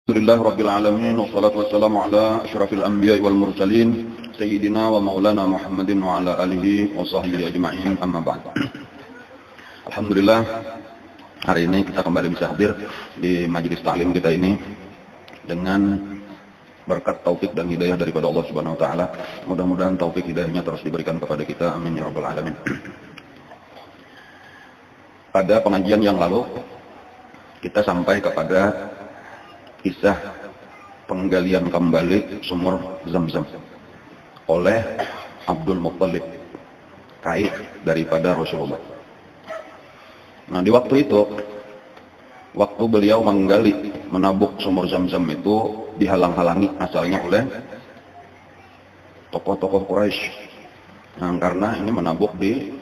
Alhamdulillah Rabbil Alamin, wassalatu wassalamu ala asyrafil anbiya wal mursalin, Sayyidina wa maulana Muhammadin wa ala alihi wa sahbihi ajma'in, amma ba'd. Alhamdulillah, hari ini kita kembali bisa hadir di majelis ta'lim kita ini dengan berkat taufik dan hidayah daripada Allah Subhanahu wa taala. Mudah-mudahan taufik hidayahnya terus diberikan kepada kita, amin ya rabbal alamin. Pada pengajian yang lalu kita sampai kepada kisah penggalian kembali sumur Zam-Zam oleh Abdul Muttalib, kait daripada Rasulullah. Nah, di waktu itu, waktu beliau menggali, menabuk sumur Zam-Zam itu dihalang-halangi asalnya oleh tokoh-tokoh Quraisy. Nah, karena ini menabuk di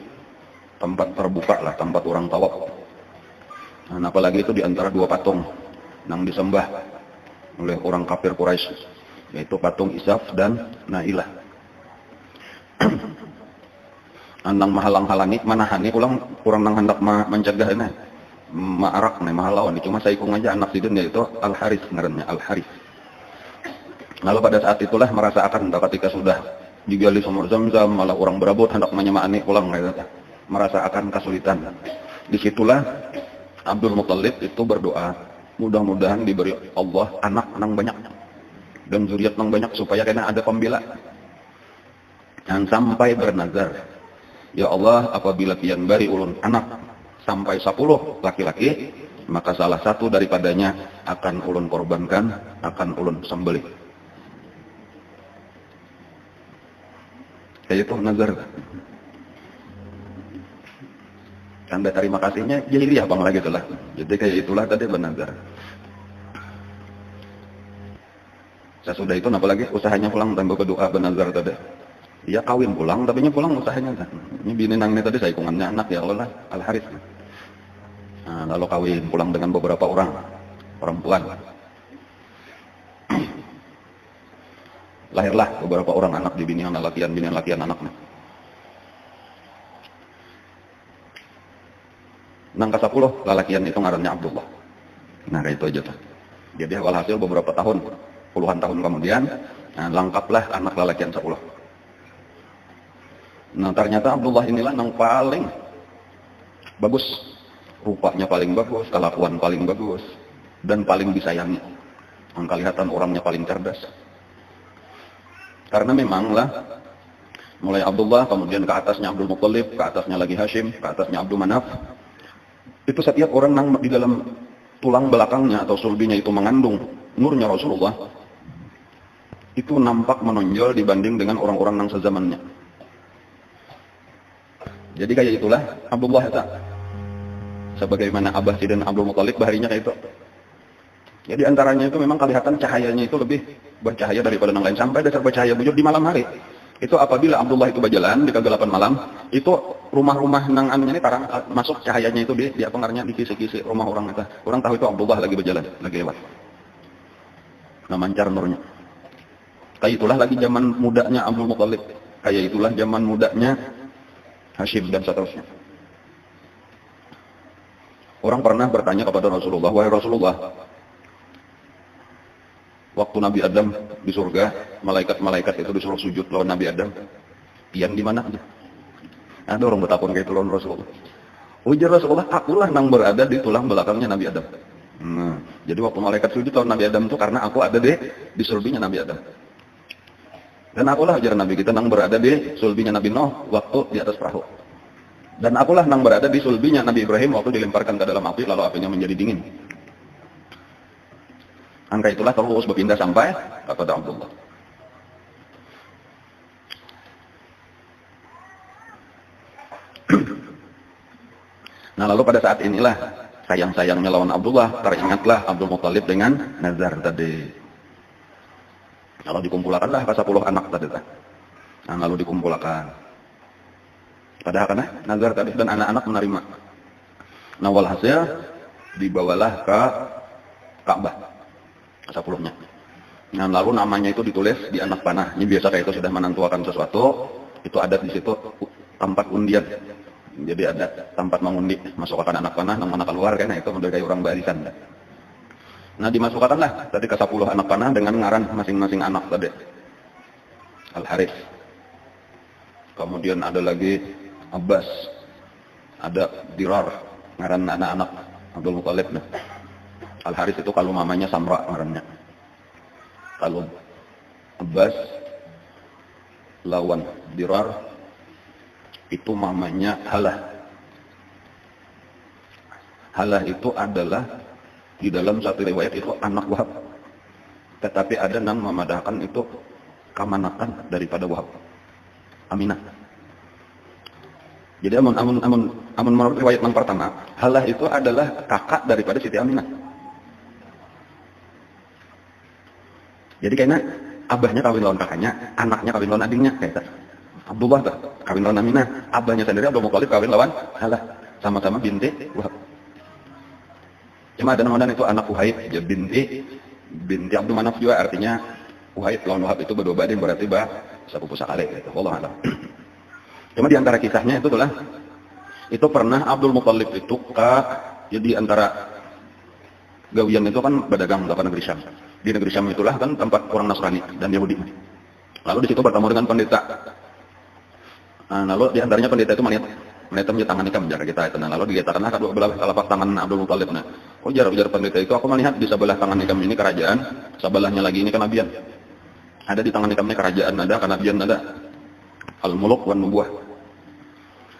tempat terbuka lah, tempat orang tawaf. Nah, apalagi itu di antara dua patung yang disembah oleh orang kafir Quraisy, yaitu patung Isaf dan Nailah. Andang mahalang-halangi manahani ulang kurang nang hendak mencegah ini ma'arak nih mahalawan, cuma saya ikung aja anak sidin yaitu Al-Haris ngarannya, Al-Haris. Lalu pada saat itulah merasa akan ketika sudah digali sumur Zam-Zam malah orang berabot hendak menyemani ulang merasa akan kesulitan. Disitulah Abdul Muttalib itu berdoa, mudah-mudahan diberi Allah anak nang banyak dan zuriat nang banyak supaya kena ada pembela. Dan sampai bernazar, ya Allah, apabila pian bari ulun anak sampai 10 laki-laki, maka salah satu daripadanya akan ulun korbankan, akan ulun sembelih. Kayak itu nazar. Tanda terima kasihnya jadi bang lagi itulah. Jadi kayak itulah tadi bernazar. Sesudah itu apalagi usahanya pulang dan berdoa bernazar tadi. Dia kawin pulang, tapi pulang usahanya. Ini bini nang ini tadi saya hitungannya anak ya Allah Al-Haris. Nah, lalu kawin pulang dengan beberapa orang perempuan. Lahirlah beberapa orang anak di binian lakian anaknya. Nang ke-10 lalakian itu ngarannya Abdullah. Nah, kayak itu aja tuh. Jadi walhasil beberapa tahun, puluhan tahun kemudian, nah, lengkaplah anak lalakian 10. Nah, ternyata Abdullah inilah yang paling bagus. Rupanya paling bagus, kelakuan paling bagus, dan paling disayangi. Yang kelihatan orangnya paling cerdas. Karena memanglah, mulai Abdullah, kemudian ke atasnya Abdul Muttalib, ke atasnya lagi Hashim, ke atasnya Abdul Manaf. Itu setiap orang yang di dalam tulang belakangnya atau sulbinya itu mengandung nurnya Rasulullah, itu nampak menonjol dibanding dengan orang-orang yang sezamannya. Jadi kayak itulah Abdullah itu. Sebagaimana Abah Sidin Abdul Muttalib baharinya kayak itu. Jadi antaranya itu memang kelihatan cahayanya itu lebih bercahaya daripada yang lain. Sampai dasar bercahaya bujur di malam hari. Itu apabila Abdullah itu berjalan di kegelapan malam, itu rumah-rumah nang anunya ini tarang masuk cahayanya itu di apa ngarannya di kisi-kisi rumah orang itu. Orang tahu itu Abdullah lagi berjalan, lagi lewat. Nah, mancar nurnya. Kayak itulah lagi zaman mudanya Abdul Muttalib. Kayak itulah zaman mudanya Hashim dan seterusnya. Orang pernah bertanya kepada Rasulullah, wahai Rasulullah, waktu Nabi Adam di surga, malaikat-malaikat itu disuruh sujud lawan Nabi Adam. Pian di mana? Ada orang bertakun kayak itu lawan Rasulullah. Ujar Rasulullah, akulah yang berada di tulang belakangnya Nabi Adam. Nah, jadi waktu malaikat sujud lawan Nabi Adam itu karena aku ada di sulbinya Nabi Adam. Dan akulah ajaran Nabi kita yang berada di sulbinya Nabi Nuh waktu di atas perahu. Dan akulah yang berada di sulbinya Nabi Ibrahim waktu dilemparkan ke dalam api lalu apinya menjadi dingin. Angka itulah terus berpindah sampai kepada Abdullah. Nah, lalu pada saat inilah sayang-sayangnya lawan Abdullah, teringatlah Abdul Muttalib dengan nazar tadi. Kalau dikumpulkanlah ke 10 anak tadi. Nah, lalu dikumpulkan. Padahal karena nazar tadi dan anak-anak menerima. Nah, walhasil dibawalah ke Ka'bah. 10-nya. Nah, lalu namanya itu ditulis di anak panah. Ini biasa kayak itu sudah menentukan sesuatu, itu ada di situ tempat undian. Jadi ada tempat mengundi, masukkan anak panah, nang mana keluar kan, itu udah kayak orang barisan. Nah dimasukkanlah tadi ke 10 anak panah dengan ngaran masing-masing anak tadi. Al-Harits. Kemudian ada lagi Abbas. Ada Dirar, ngaran anak-anak Abdul Muthalib. Al-Harits itu kalau mamanya Samra ngarannya. Kalau Abbas lawan Dirar itu mamanya Halah. Halah itu adalah di dalam satu riwayat itu anak Wahab. Tetapi ada yang memadahkan itu kamanakan daripada Wahab. Aminah. Jadi amun menurut riwayat yang pertama, Halah itu adalah kakak daripada Siti Aminah. Jadi kayaknya abahnya kawin lawan kakaknya, anaknya kawin lawan adiknya kayak Abdullah tuh kawin lawan Aminah, abahnya sendiri Abdul Muthalib kawin lawan Halah, sama-sama binti Wahab. Cuma ada nama itu anak Uhaib, ya binti Abdul Manaf juga, artinya Uhaib lawan Wahab itu berdua badin berarti sepupu sakale gitu. Wallahu a'lam. Cuma di antara kisahnya itu itulah itu pernah Abdul Muthalib itu jadi antara gawian itu kan berdagang ke negeri Syam. Di negeri Syam itulah kan tempat orang Nasrani dan Yahudi. Lalu di situ bertemu dengan pendeta. Nah, lalu di antaranya pendeta itu melihat tangan ikam menjaga kita itu. Nah, lalu digetarkanlah kedua belah telapak tangan Abdul Muthalib. Nah, ujar pendeta itu, aku melihat di sebelah tangan ikam ini kerajaan, sebelahnya lagi ini kenabian. Ada di tangan ikam ini kerajaan, ada kenabian, ada al-muluk wan nubuwah.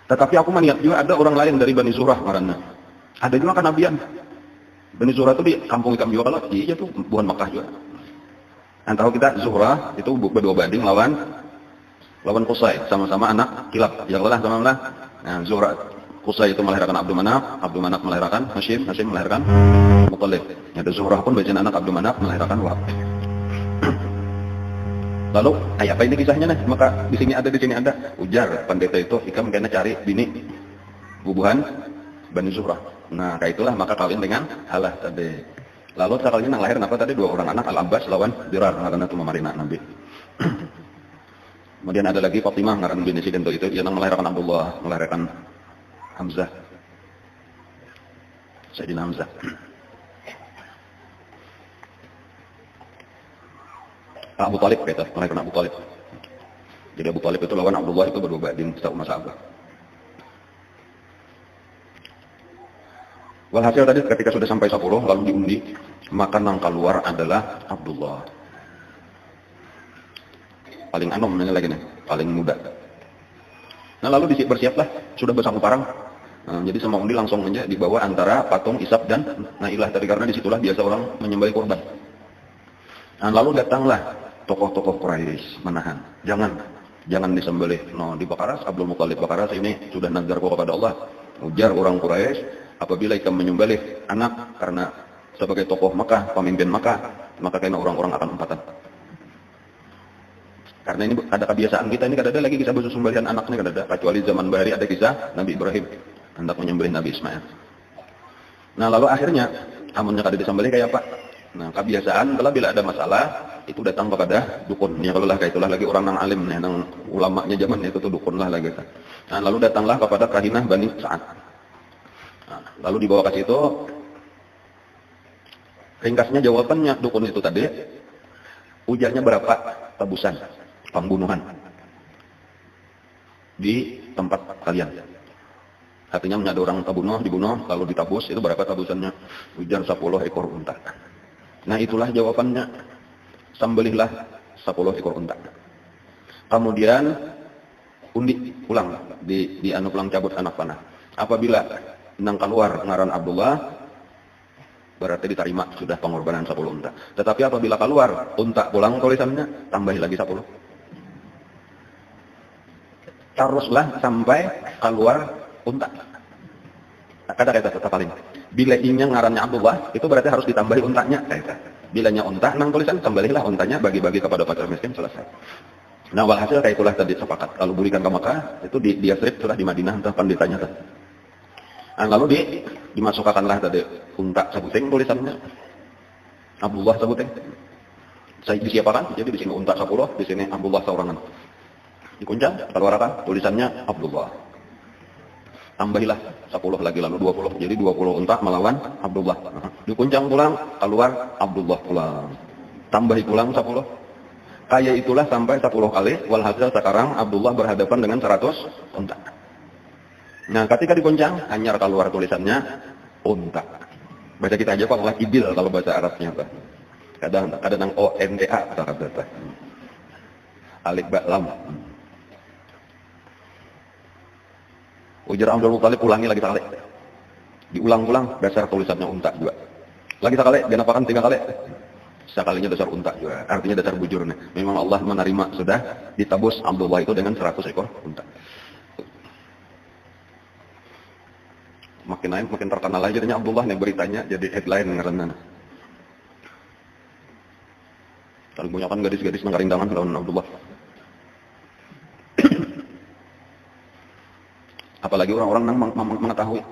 Tetapi aku melihat juga ada orang lain dari Bani Zurah marana. Ada juga kenabian. Bani Zurah itu di kampung ikam juga, kalau iya tuh bukan Makkah juga. Antara kita Zuhrah itu berdua banding lawan Qusay, sama-sama anak Kilab. Yang lelah sama-sama. Nah, Zuhrah Qusay itu melahirkan Abdul Manaf melahirkan Hashim melahirkan Muthalib. Ada Zuhrah pun bacaan anak Abdul Manaf melahirkan Wahab. Lalu, apa ini kisahnya nih? Maka di sini ada. Ujar pendeta itu, ikam kena cari bini bubuhan Bani Zuhrah. Nah, kayak itulah maka kawin dengan Halah tadi. Lalu sekalinya yang lahir apa tadi? 2 orang anak, Al-Abbas lawan Dirar, karena itu memarina Nabi. Kemudian ada lagi Fatimah ngaran bini Sidento itu yang melahirkan Abdullah, melahirkan Hamzah. Sayyidina Hamzah. Abu Talib kata, melahirkan Abu Talib. Jadi Abu Talib itu lawan Abdullah itu berdua badin satu masa Abah. Walhasil tadi ketika sudah sampai 10 lalu diundi, maka yang keluar adalah Abdullah. Paling anom ini lagi nih, paling muda. Nah lalu bersiaplah, sudah bersama parang. Nah, jadi sama undi langsung aja dibawa antara patung Ishaq dan Nailah tadi, karena disitulah biasa orang menyembelih kurban. Nah lalu datanglah tokoh-tokoh Quraisy menahan, jangan disembelih. No, dibakaras Abdul Muthalib bakaras ini sudah nazarku kepada Allah. Ujar orang Quraisy, apabila ikan menyembelih anak karena sebagai tokoh Makkah, pemimpin Makkah, maka kena orang-orang akan empatan. Karena ini ada kebiasaan kita, ini kadang-kadang lagi kisah sembelihan anak ini kadang-kadang, kecuali zaman Bahari ada kisah Nabi Ibrahim hendak menyembelih Nabi Ismail. Nah lalu akhirnya amunnya kada disembelih kayak apa? Nah kebiasaan bila ada masalah itu datang kepada dukun. Ya kalau lah kayak itulah lagi orang yang alim, yang ulamanya zaman itu tuh dukun lah lagi. Nah lalu datanglah kepada Kahinah Bani Sa'ad. Nah, lalu dibawa ke situ. Ringkasnya jawabannya dukun itu tadi, ujarnya berapa tebusan pembunuhan di tempat kalian. Artinya ada orang dibunuh lalu ditabus, itu berapa tebusannya? Ujar 10 ekor unta. Nah itulah jawabannya, sembelihlah 10 ekor unta. Kemudian undi pulang di anu pulang cabut anak panah. Apabila nang keluar ngaran Abdullah, berarti diterima sudah pengorbanan 10 unta. Tetapi apabila keluar unta pulang tulisannya, tambahi lagi 10. Teruslah sampai keluar unta. Kata tetap paling. Bila inya ngarannya Abdullah, itu berarti harus ditambahi untanya. Bilanya unta, nang tulisan tambahlah untanya, bagi-bagi kepada fakir miskin, selesai. Nah walhasil kayak itulah tadi sepakat. Kalau berikan ke Makkah, itu di Yathrib sudah di Madinah, entah panditanya. Nah, lalu dimasukkanlah tadi unta sebuting tulisannya Abdullah sebuting. Saya disiapakan, jadi di sini unta 10, di sini Abdullah seorangan. Dikuncang, keluarkan tulisannya Abdullah. tambahilah 10 lagi lalu 20. Jadi 20 unta melawan Abdullah. Dikuncang pulang, keluar Abdullah pulang. Tambahi pulang 10. Kayak itulah sampai 10 kali. Walhasil sekarang Abdullah berhadapan dengan 100 unta. Nah, ketika dikuncang, hanyar keluar tulisannya unta. Baca kita aja kok Allah ibil kalau bahasa Arabnya. Kadang ONTA kata-kata. Alif ba lam. Ujar Abdul Muthalib, ulangi lagi sekali. Diulang-ulang dasar tulisannya unta juga. Lagi sekali, dia napakan 3 kali. Sekalinya dasar unta juga. Artinya dasar bujurnya. Memang Allah menerima sudah ditabus Abdullah itu dengan 100 ekor unta. Makin naik, makin terkenal aja jadinya Abdullah nih beritanya jadi headline karena. Kalau punya kan gadis-gadis menggarindangan lawan Abdullah. Apalagi orang-orang yang mengetahui,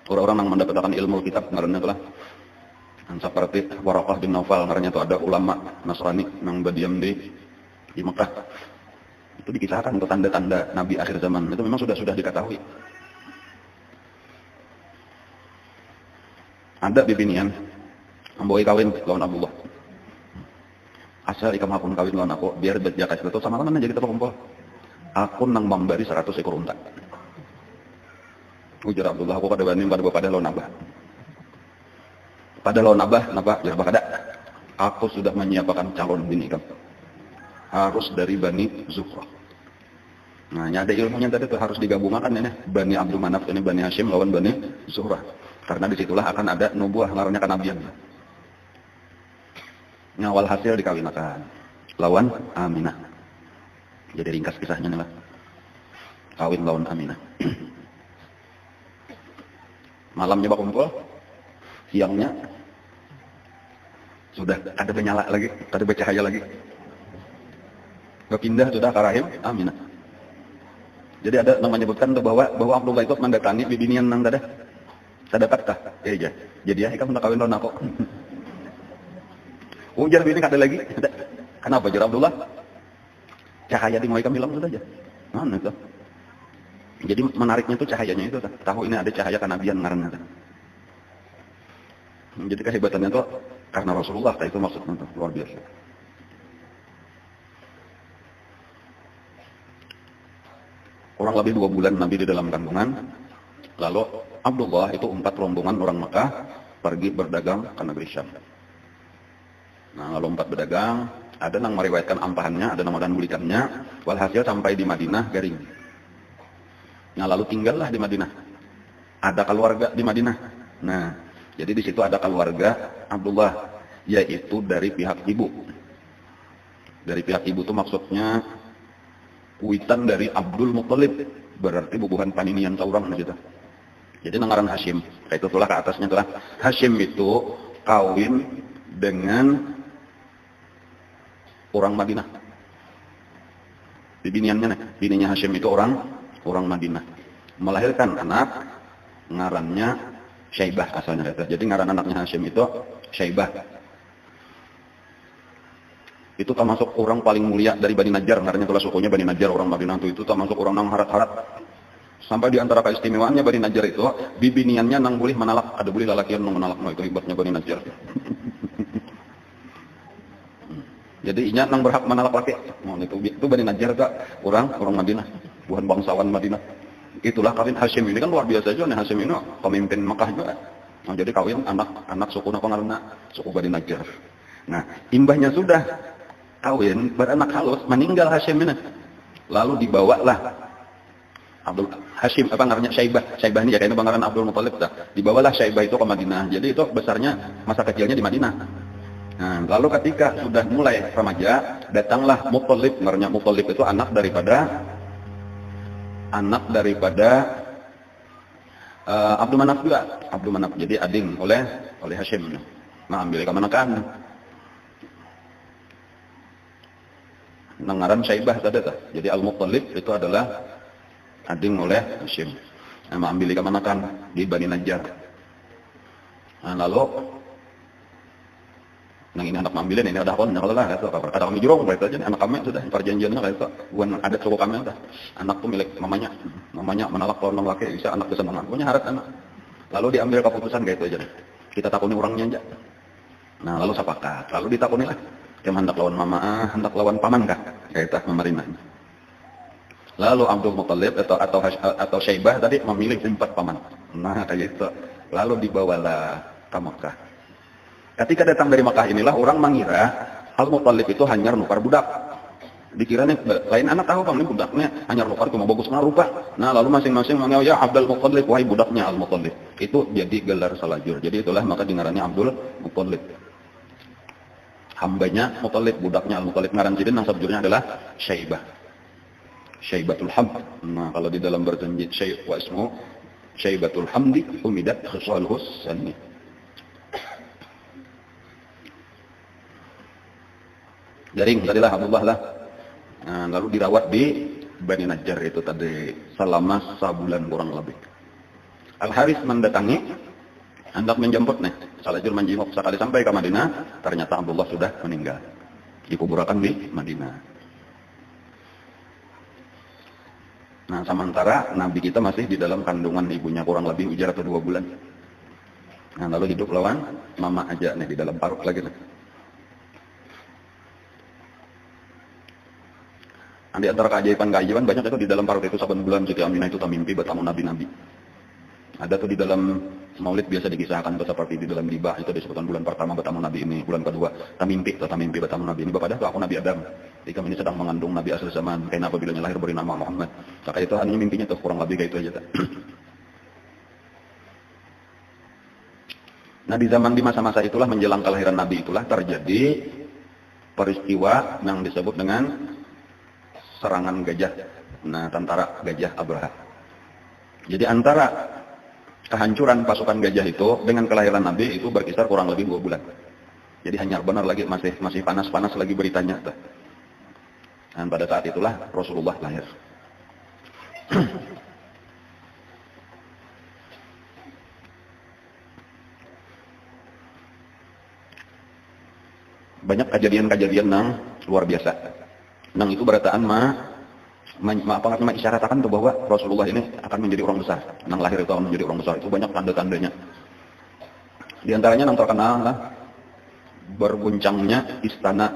orang-orang yang mendapatkan ilmu kitab, karena itulah seperti Waraqah bin Naufal, karena itu ada ulama Nasrani yang berdiam di Mekah. Itu dikisahkan untuk tanda-tanda Nabi akhir zaman. Itu memang sudah diketahui. Ada bibinian membawa kawin lawan Abdullah. Asal ikam hakun kawin lawan aku, biar berjaga itu sama mana jadi terkumpul. Aku nang memberi 100 ekor unta. Ujar Abdullah, aku pada banding pada lawan Abah. Pada lawan Abah, ya bakada. Aku sudah menyiapkan calon bini kamu. Harus dari Bani Zuhrah. Nah, ada ilmunya tadi tuh harus digabungkan ini. Bani Abdul Manaf ini Bani Hashim lawan Bani Zuhrah. Karena disitulah akan ada nubuah, ngaruhnya kenabian. Ngawal hasil dikawinakan lawan Aminah. Jadi ringkas kisahnya nih lah. Kawin lawan Aminah. Malamnya kumpul, siangnya sudah ada penyala lagi, ada bercahaya lagi. Berpindah sudah ke rahim Aminah. Jadi ada yang menyebutkan bahwa Abdullah itu mendatangi bibinian nang tadi. Sadapatkah? Iya. Jadi ya, kamu nak kawin lawan aku. Ujar bini ada lagi. Kenapa jar Abdullah? Cahaya di mulai kami bilang sudah aja. Mana itu? Jadi menariknya itu cahayanya itu. Tahu ini ada cahaya kenabian karena. Jadi kehebatannya itu karena Rasulullah. Itu maksudnya itu luar biasa. Kurang lebih 2 bulan Nabi di dalam kandungan. Lalu Abdullah itu 4 rombongan orang Mekah pergi berdagang ke negeri Syam. Nah, lalu 4 berdagang, ada yang meriwayatkan ampahannya, ada yang dan bulikannya, walhasil sampai di Madinah garing. Nah, lalu tinggallah di Madinah. Ada keluarga di Madinah. Nah, jadi di situ ada keluarga Abdullah, yaitu dari pihak ibu. Dari pihak ibu itu maksudnya kuitan dari Abdul Muthalib, berarti bubuhan paninian seorang gitu. Jadi nangaran Hashim, itu itulah ke atasnya itulah Hashim itu kawin dengan orang Madinah. Biniannya, bininya Hashim itu orang Madinah. Melahirkan anak, ngarannya Syaibah asalnya. Jadi ngaran anaknya Hashim itu Syaibah. Itu termasuk orang paling mulia dari Bani Najjar. Ngarannya itulah sukunya Bani Najjar, orang Madinah itu termasuk orang yang harat-harat. Sampai di antara keistimewaannya Bani Najjar itu, bibiniannya nang boleh menalak, ada boleh lalakian nang menalak. Itu hebatnya Bani Najjar. Jadi inya nang berhak menalak laki. Itu Bani Najjar itu orang Madinah, bukan bangsawan Madinah. Itulah kawin Hashim ini kan luar biasa juga nih. Hashim ini pemimpin Mekah juga. Nah, jadi kawin anak suku apa ngaranna? Suku Bani Najjar. Nah, imbahnya sudah kawin, beranak halus, meninggal Hashim ini. Lalu dibawalah Hashim, apa namanya, Syaibah ini ya kayaknya banggaran Abdul Muthalib dah. Dibawalah Syaibah itu ke Madinah. Jadi itu besarnya masa kecilnya di Madinah. Nah, lalu ketika sudah mulai remaja, datanglah Muthalib. Namanya Muthalib itu anak daripada Abdul Manaf juga. Abdul Manaf jadi ading oleh Hashim. Nah, ambil ke mana kan? Nangaran Syaibah tadi tak. Jadi Al-Muthalib itu adalah ading oleh Hashim. Nah, ambil ke mana kan? Di Bani Najjar. Nah, lalu Nang ini anak mambilan ini ada kon kalau lah itu ada kami jurong itu aja anak kami sudah perjanjiannya kayak itu bukan ada suku kami udah anak tuh milik mamanya menolak kalau nang laki bisa anak kesenangan punya harap anak lalu diambil keputusan kayak itu aja kita takuni orangnya aja nah lalu sepakat lalu ditakuni lah yang hendak lawan mama hendak lawan paman kah kayak itu memerintah lalu Abdul Muthalib atau Syaibah tadi memilih 4 paman nah kayak itu lalu dibawalah ke Mekah. Ketika datang dari Mekah inilah orang mengira Al-Muthalib itu hanya nukar budak. Dikiranya lain anak tahu kan ini budaknya hanya nukar cuma bagus kena rupa. Nah lalu masing-masing mengira ya Abdul Muthalib wahai budaknya Al-Muthalib. Itu jadi gelar salajur. Jadi itulah maka dengarannya Abdul Muthalib. Hambanya Muthalib, budaknya Al-Muthalib. Ngaran sidin yang sabjurnya adalah Syaibah. Syaibatul Hamd. Nah kalau di dalam berjanji Syaib wa ismu Syaibatul Hamdi umidat khisalhu sanni. Jaring tadilah Abdullah lah. Nah, lalu dirawat di Bani Najjar itu tadi selama sebulan kurang lebih. Al-Haris mendatangi hendak menjemput nih. Salajur menjenguk sekali sampai ke Madinah, ternyata Abdullah sudah meninggal. Dikuburkan di Madinah. Nah, sementara Nabi kita masih di dalam kandungan ibunya kurang lebih ujar atau 2 bulan. Nah, lalu hidup lawan mama aja nih di dalam parut lagi nih. Di antara keajaiban-keajaiban banyak itu di dalam parut itu 7 bulan Siti Aminah itu mimpi bertemu nabi-nabi. Ada tuh di dalam Maulid biasa dikisahkan tuh seperti di dalam Libah itu disebutkan bulan pertama bertemu nabi ini, bulan kedua mimpi bertemu nabi ini. Bapak dah aku Nabi Adam. Ketika ini sedang mengandung nabi akhir zaman, karena apabila lahir beri nama Muhammad. Maka itu hanya mimpinya tuh kurang lebih kayak itu aja. Nah di masa-masa itulah menjelang kelahiran nabi itulah terjadi peristiwa yang disebut dengan serangan gajah, nah tentara gajah Abraha. Jadi antara kehancuran pasukan gajah itu dengan kelahiran Nabi itu berkisar kurang lebih 2 bulan. Jadi hanya benar lagi masih panas-panas lagi beritanya. Dan pada saat itulah Rasulullah lahir. Banyak kejadian-kejadian yang luar biasa. Nang itu berataan mengisyaratakan tuh bahwa Rasulullah ini akan menjadi orang besar. Nang lahir itu akan menjadi orang besar. Itu banyak tanda-tandanya. Di antaranya nang terkenal lah berguncangnya istana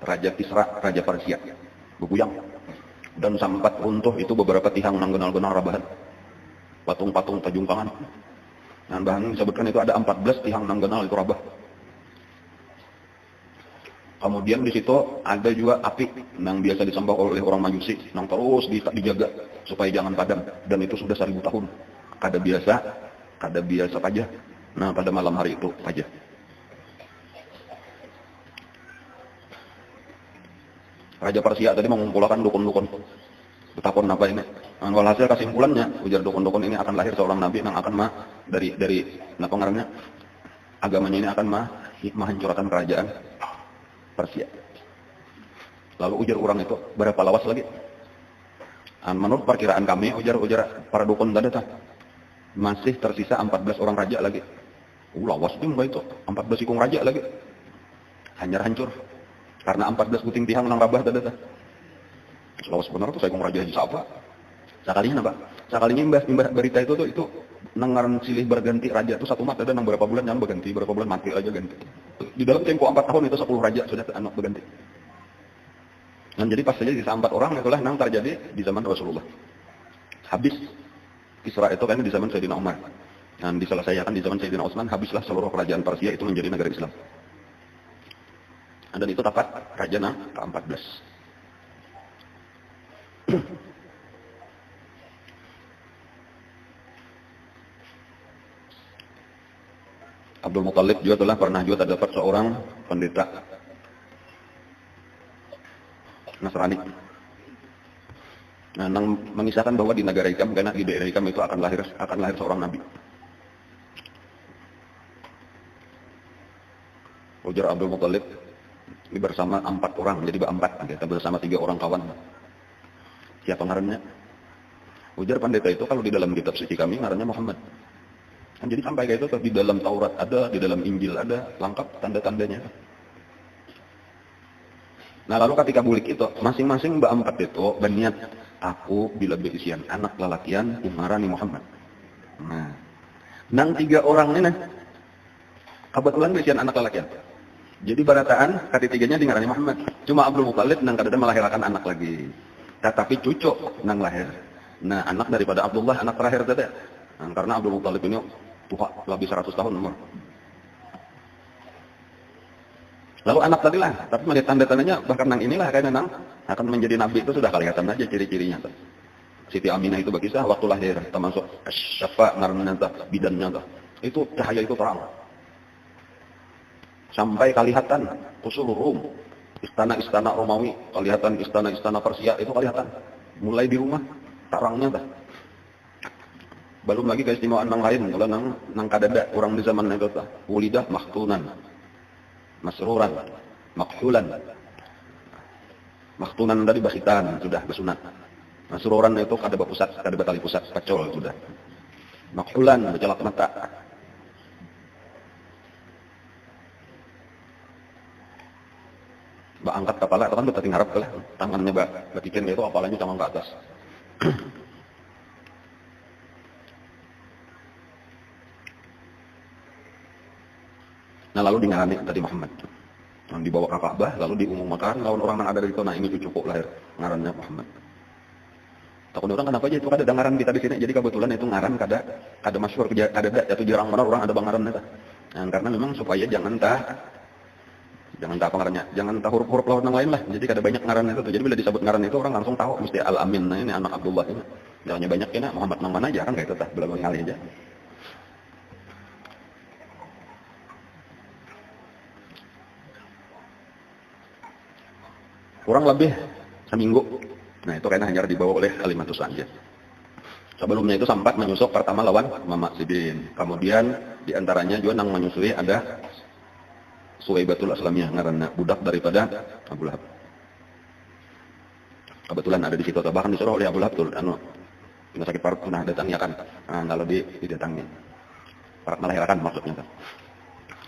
Raja Kisra, Raja Persia. Bergoyang. Dan sempat runtuh itu beberapa tihang nang genal-genal rabahan. Patung-patung tajungkangan. Nah, bahan disebutkan itu ada 14 tihang nang genal itu rabah. Kemudian di situ ada juga api yang biasa disembah oleh orang Majusi, yang terus dijaga supaya jangan padam. Dan itu sudah 1000 tahun. Kada biasa saja. Nah pada malam hari itu saja. Raja Persia tadi mengumpulkan dukun-dukun. Betapa apa ini? Walhasil kesimpulannya, ujar dukun-dukun ini akan lahir seorang nabi yang akan dari apa ngarannya? Agamanya ini akan menghancurkan kerajaan Persia. Lalu ujar orang itu berapa lawas lagi? Menurut perkiraan kami, ujar para dukun tadi masih tersisa 14 orang raja lagi. Lawas juga itu, 14 ikung raja lagi. Hancur. Karena 14 puting tihang nang rabah tadi. Lawas benar tuh saya ikung raja siapa? Sekalinya apa? Sekalinya imbas berita itu nangaran silih berganti raja itu 1 mat ada nang berapa bulan yang berganti, berapa bulan mati aja ganti. Di dalam tempo 4 tahun itu 10 raja sudah anak berganti. Dan jadi pas saja sisa 4 orang itulah yang terjadi di zaman Rasulullah. Habis Kisra itu kan di zaman Sayyidina Umar. Dan diselesaikan di zaman Sayyidina Utsman, habislah seluruh kerajaan Persia itu menjadi negara Islam. Dan itu tepat raja ke-14. Abdul Muthalib juga telah pernah terdapat seorang pendeta Nasrani. Nah, mengisahkan bahwa di negara Ikam, karena di daerah Ikam itu akan lahir seorang nabi. Ujar Abdul Muthalib ini bersama 4 orang, jadi berempat, kita bersama 3 orang kawan. Siapa ngarannya? Ujar pendeta itu kalau di dalam kitab suci kami ngarannya Muhammad. Jadi sampai kayak itu di dalam Taurat ada, di dalam Injil ada, lengkap tanda-tandanya. Nah lalu ketika bulik itu, masing-masing berempat itu berniat, aku bila berisian anak lalakian umarani Muhammad. Nah, nang 3 orang ini, kebetulan berisian anak lalakian. Jadi barataan ketiganya di ngarani Muhammad. Cuma Abdul Muthalib nang kadada melahirkan anak lagi. Tetapi cucu nang lahir. Nah anak daripada Abdullah, anak terakhir tadi. Nah, karena Abdul Muthalib ini tua, lebih 100 tahun umur. Lalu anak tadi lah, tapi melihat tanda-tandanya bahkan nang inilah kayaknya nang akan menjadi nabi itu sudah kelihatan aja ciri-cirinya. Siti Aminah itu berkisah waktu lahir, termasuk Syafa ngaranna bidannya itu cahaya itu terang. Sampai kelihatan usul Rum, istana-istana Romawi, kelihatan istana-istana Persia itu kelihatan. Mulai di rumah terangnya dah. Belum lagi keistimewaan nang lain, kalau nang kadada orang di zaman itu tah, wulidah maktunan. Masruran, makhulan. Maktunan dari basitan, sudah bersunat. Masruran itu kada berpusat, kada bertali pusat, pacol sudah. Makhulan, bercelak mata. Angkat kepala, itu kan bertating harap lah. Tangannya batikin itu, apalanya tangan ke atas. Nah lalu dingarani tadi Muhammad. Yang dibawa ke Ka'bah, lalu diumumkan lawan orang yang ada di situ. Nah ini cucuku lahir, ngarannya Muhammad. Takut orang kenapa aja itu kada ngaran kita di sini. Jadi kebetulan itu ngaran kada masyhur, kada itu jarang benar orang ada bangaran itu. Nah, karena memang supaya jangan apa ngarannya, jangan huruf-huruf lawan yang lain lah. Jadi kada banyak ngaran itu. Jadi bila disebut ngaran itu orang langsung tahu mesti Al-Amin. Nah ini anak Abdullah ini. Jangan banyak ini Muhammad nang mana jarang kayak itu tah, bela ngali aja. Kurang lebih seminggu. Nah itu kayaknya hanya dibawa oleh Kalimatus saja. Sebelumnya itu sempat menyusup pertama lawan Mama Sidin. Kemudian diantaranya juga nang menyusui ada Suwaibatul Aslamiyah ngaranna budak daripada Abu Lahab. Kebetulan ada di situ. Bahkan disuruh oleh Abu Lahab tuh sakit parut pernah datangnya kan. Nah, lalu didatangi. Parat melahirkan maksudnya.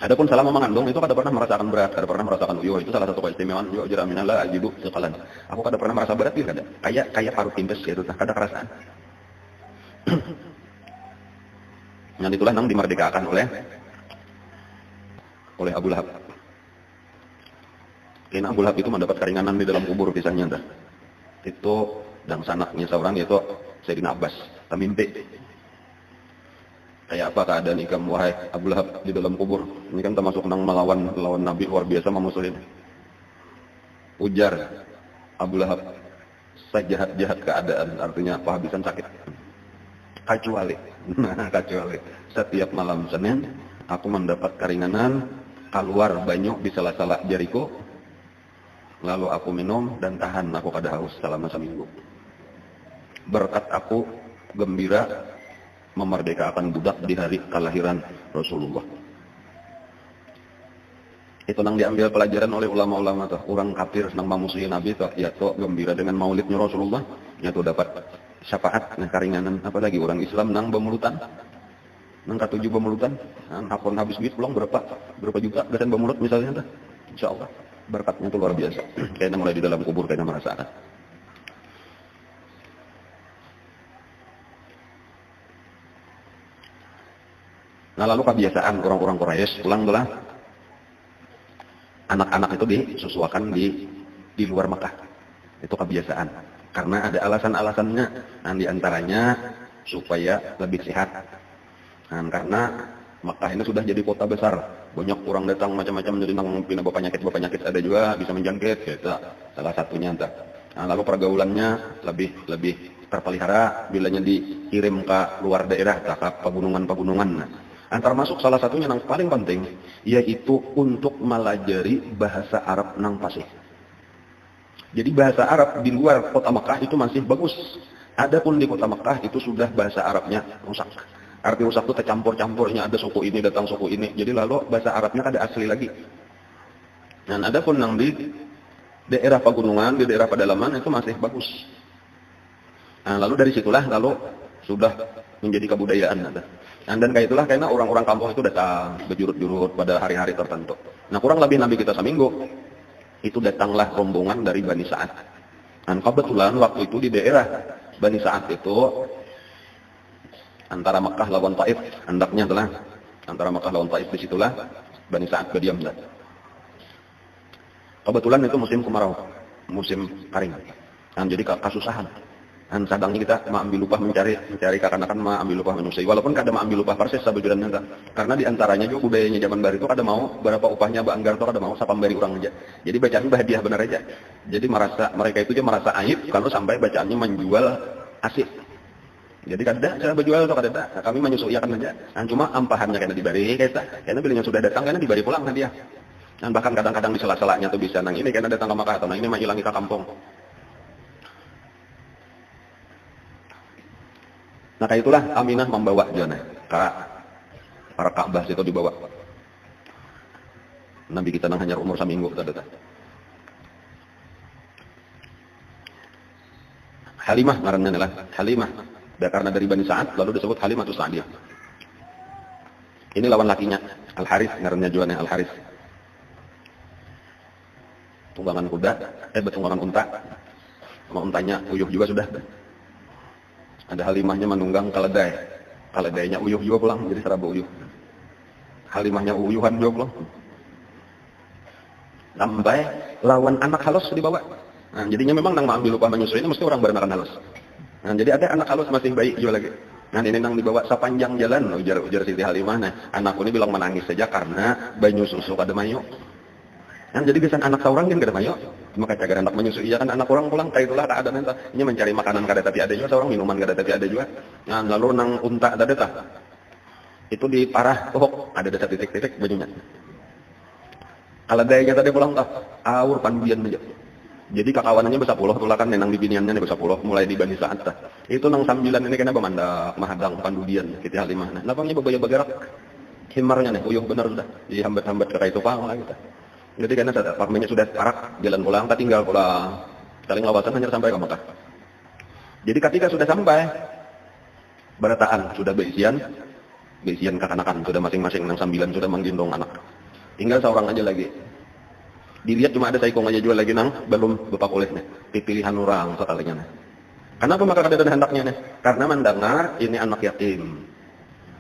Adapun selama mengandung itu kada pernah merasakan berat, kada pernah merasakan uyuh. Itu salah satu keistimewaan uyuh jaraminah la ajidu sekalan. Aku kada pernah merasa berat kada. Kayak parut timpes gitu, kada kerasaan. Yang itulah nang dimerdekakan oleh Abu Lahab. Karena Abu Lahab itu mendapat keringanan di dalam kubur kisahnya dah. Itu dan sanaknya seorang yaitu Sayyidina Abbas, tamimpi. Kayak apa keadaan ikam wahai Abu Lahab di dalam kubur? Ini kan termasuk nang melawan Nabi luar biasa memusuhin. Ujar Abu Lahab, sejahat-jahat keadaan, artinya kehabisan sakit. Kecuali setiap malam Senin aku mendapat keringanan, keluar banyu di sela-sela jariku, lalu aku minum dan tahan aku kada haus selama seminggu. Berkat aku gembira memerdekakan budak di hari kelahiran Rasulullah. Itu nang diambil pelajaran oleh ulama-ulama tuh. Orang kafir nang memusuhi Nabi tuh, ya tuh gembira dengan maulidnya Rasulullah, ya tuh dapat syafaat, nah keringanan. Apalagi orang Islam nang bemulutan, nang katujuh bemulutan, hapon habis duit pulang berapa juta gasan bemulut misalnya tuh. Insyaallah berkatnya tuh luar biasa. Kayaknya mulai di dalam kubur kayaknya merasakan. Nah lalu kebiasaan orang-orang Quraisy pulang adalah anak-anak itu disusuakan di luar Mekah. Itu kebiasaan. Karena ada alasan-alasannya. Nah diantaranya supaya lebih sehat. Nah, karena Mekah ini sudah jadi kota besar. Banyak orang datang macam-macam jadi nang pindah penyakit ada juga bisa menjangkit. Gitu. Salah satunya entah. Nah, lalu pergaulannya lebih terpelihara bilanya dikirim ke luar daerah, ke pegunungan-pegunungan. Nah, termasuk salah satunya yang paling penting, yaitu untuk melajari bahasa Arab nang fasih. Jadi bahasa Arab di luar kota Mekah itu masih bagus. Adapun di kota Mekah itu sudah bahasa Arabnya rusak. Arti rusak itu tercampur-campurnya, ada suku ini datang suku ini. Jadi lalu bahasa Arabnya kada asli lagi. Dan adapun yang di daerah pegunungan, di daerah pedalaman itu masih bagus. Nah, lalu dari situlah lalu sudah menjadi kebudayaan. Dan kayak itulah karena orang-orang kampung itu datang berjurut-jurut pada hari-hari tertentu. Nah kurang lebih Nabi kita seminggu. itu datanglah rombongan dari Bani Sa'ad. Dan kebetulan waktu itu di daerah Bani Sa'ad itu antara Mekah lawan Taif, hendaknya adalah antara Mekah lawan Taif, disitulah Bani Sa'ad berdiam. Kebetulan itu musim kemarau, musim kering. Dan jadi kasusahan. Dan sadangnya kita ambil upah mencari karena ambil upah manusia. Walaupun kada ambil upah persis sabejuran nyata. Karena di antaranya juga budayanya zaman baru itu kada mau berapa upahnya Anggar itu kada mau sapambari orang aja. Jadi bacaan hadiah benar aja. Jadi mereka itu dia merasa aib kalau sampai bacaannya menjual asik. Jadi kada cara berjual itu kada. Kami menyesuaikan aja. Dan cuma ampahannya kena dibari kita. Karena bilangnya sudah datang karena dibari pulang hadiah. Dan bahkan kadang-kadang di sela-selanya tuh bisa nang ini karena datang ke Makkah atau nang ini mah hilang ke kampung. Nah kayak itulah Aminah membawa Jona ke para Ka'bah itu dibawa. Nabi kita nang hanya umur saminggu tadi. Halimah ngarannya adalah Halimah. Karena dari Bani Sa'ad lalu disebut Halimatus Sa'diyah. Ini lawan lakinya Al-Harits ngarannya Jona Al-Harits. Tunggangan kuda, tunggangan unta. Sama untanya uyuh juga sudah. Ada Halimahnya menunggang keledai. Keledainya uyuh juga pulang, jadi serabu uyuh. Halimahnya uyuhan juga pulang. Sampai lawan anak halus dibawa. Nah, jadinya memang nang ambil upah menyusui ini mesti orang beranakan halus. Nah, jadi ada anak halus masih bayi juga lagi. Nah, ini nang dibawa sepanjang jalan, ujar Siti Halimah. Nah, anakku ini bilang menangis saja karena banyu susu kada mayu. Nah, jadi kesan anak seorang kan kada mayu. Maka cagar anak menyusui, ya kan anak orang pulang kayak itulah ada nanti. Ini mencari makanan kada tapi ada juga, seorang minuman kada tapi ada juga. Nah, lalu nang unta ada data. Itu di parah pohok ada data titik-titik banyunya. Kalau dayanya tadi pulang tak awur pandian aja. Jadi kakawanannya besapuluh tulakan nang dibiniannya nih besapuluh mulai di Bani Sa'ad. Itu nang sambilan ini kena pemandak mahadang pandudian Siti Halimah. Nah, lapangnya bebaya bergerak himarnya nih uyuh benar sudah dihambat-hambat ke kayak itu pang lah kita. Jadi karena parmennya sudah parak, jalan pulang, tak tinggal pulang. Saling lawatan hanya sampai ke Mekah. Jadi ketika sudah sampai, berataan sudah beisian kekanakan sudah masing-masing nang sambilan sudah menggendong anak. Tinggal seorang aja lagi. Dilihat cuma ada saikong aja jual lagi nang belum bepak olehnya. Pilihan orang sekalinya. Kenapa maka kada ada hendaknya nih? Karena mendengar ini anak yatim.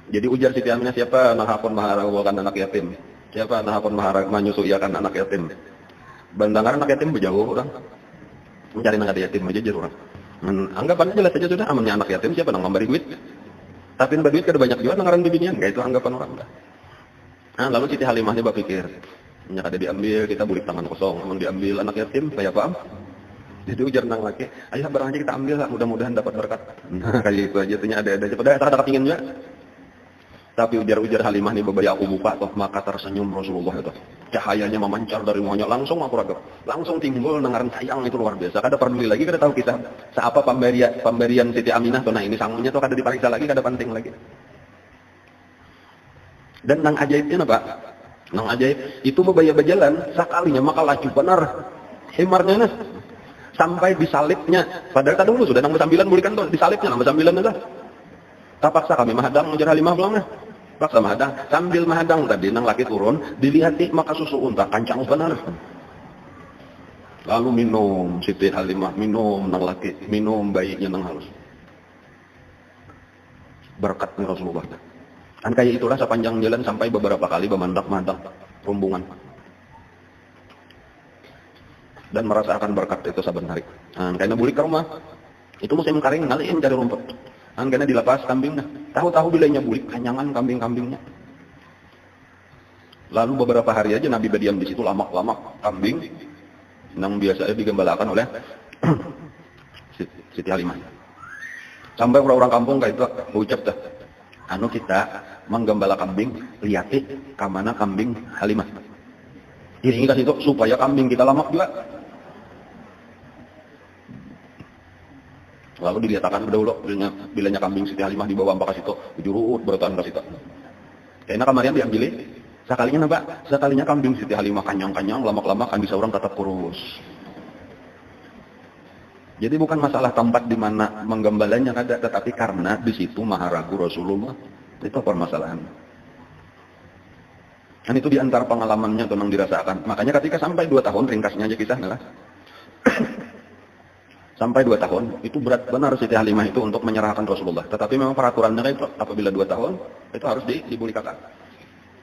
Jadi ujar Siti Aminah siapa nahapun maharawakan anak yatim. Siapa nahapun menyusui akan anak yatim. Bandangan anak yatim berjauh orang. Mencari anak yatim aja orang. Anggapannya jelas saja sudah amannya anak yatim siapa nang memberi duit. Tapi duit kada banyak juga nangaran bibinian. Kayak itu anggapan orang dah. Nah, lalu Siti Halimah dia berpikir, nya kada diambil kita bulik tangan kosong. Namun diambil anak yatim kayak paham. Jadi ujar nang laki, ayah barang aja kita ambil lah mudah-mudahan dapat berkat. Nah, kayak itu aja tuhnya ada aja. Padahal tak ada kepingin juga. Tapi ujar Halimah nih bebaya aku buka toh maka tersenyum Rasulullah itu. Cahayanya memancar dari muanya langsung aku ragap. Langsung timbul nangaran sayang itu luar biasa. Kada peduli lagi kada tahu kita seapa pemberian Siti Aminah tuh. Nah ini sangunya tuh kada diperiksa lagi, kada penting lagi. Dan nang ajaibnya apa? Nang ajaib itu bebaya berjalan sekalinya maka laju benar himarnya nah. Sampai disalibnya. Padahal tadi dulu sudah nang bersambilan bulikan tuh disalibnya nang bersambilan aja. Terpaksa kami mahadang ujar Halimah pulang nah. Paksa mahadang, sambil mahadang tadi nang laki turun, dilihati maka susu unta kancang benar. Lalu minum Siti Halimah, minum nang laki, minum bayinya nang halus. Berkat Rasulullah. Kan kayak itulah sepanjang jalan sampai beberapa kali memandak-mandak rombongan. Dan merasakan berkat itu saben hari. Nah, karena bulik ke rumah, itu musim kering ngaliin cari rumput. Karena dilepas kambingnya. Tahu-tahu bilainya bulik, kanyangan kambing-kambingnya. Lalu beberapa hari aja Nabi berdiam di situ lama-lama kambing yang biasa digembalakan oleh Siti Halimah. Sampai orang-orang kampung kayak itu ucap dah. Anu kita menggembala kambing, lihati kamana kambing Halimah. Iringi ke situ supaya kambing kita lama juga. Lalu dilihatkan berdahulu bilanya kambing Siti Halimah dibawa ke situ, dijurut bertahan ke situ. Karena kemarin diambil, sekalinya napa? Sekalinya kambing Siti Halimah kanyang-kanyang, lama-lama kan bisa orang tetap kurus. Jadi bukan masalah tempat di mana menggembalanya ada, tetapi karena di situ maharagu Rasulullah. Itu permasalahan. Dan itu diantara pengalamannya tuh yang dirasakan. Makanya ketika sampai 2 tahun, ringkasnya aja kisahnya lah. Sampai 2 tahun, itu berat benar Siti Halimah itu untuk menyerahkan Rasulullah. Tetapi memang peraturannya itu apabila 2 tahun, itu harus dibulikan.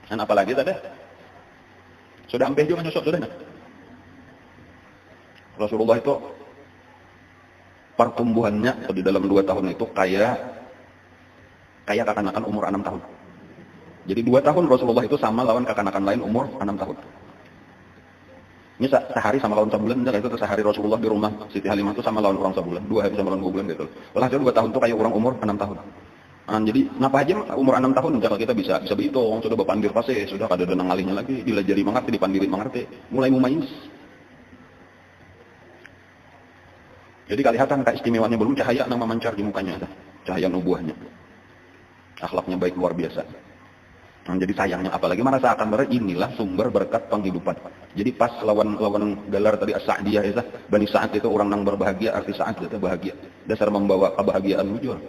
Dan apalagi tadi, sudah hampir juga nyusuk sudah. Rasulullah itu pertumbuhannya di dalam 2 tahun itu kayak kekanakan umur 6 tahun. Jadi 2 tahun Rasulullah itu sama lawan kekanakan lain umur 6 tahun. Ini sehari sama lawan sebulan, itu sehari Rasulullah di rumah Siti Halimah itu sama lawan orang sebulan, 2 hari sama lawan 2 bulan gitu. Walhasil 2 tahun itu kayak orang umur 6 tahun. Jadi napa aja umur 6 tahun kalau kita bisa begitu, sudah bapandir pasti, sudah kada ada ngalihnya lagi, dilajari mengerti, dipandiri mengerti, mulai mumayyiz. Jadi kelihatan keistimewaannya belum cahaya yang memancar di mukanya, cahaya nubuahnya. Akhlaknya baik luar biasa. Jadi sayangnya apalagi merasakan bahwa inilah sumber berkat penghidupan. Jadi pas lawan gelar tadi As-Sa'diyah itu, Bani Sa'ad itu orang yang berbahagia, arti Sa'ad itu bahagia. Dasar membawa kebahagiaan wujud.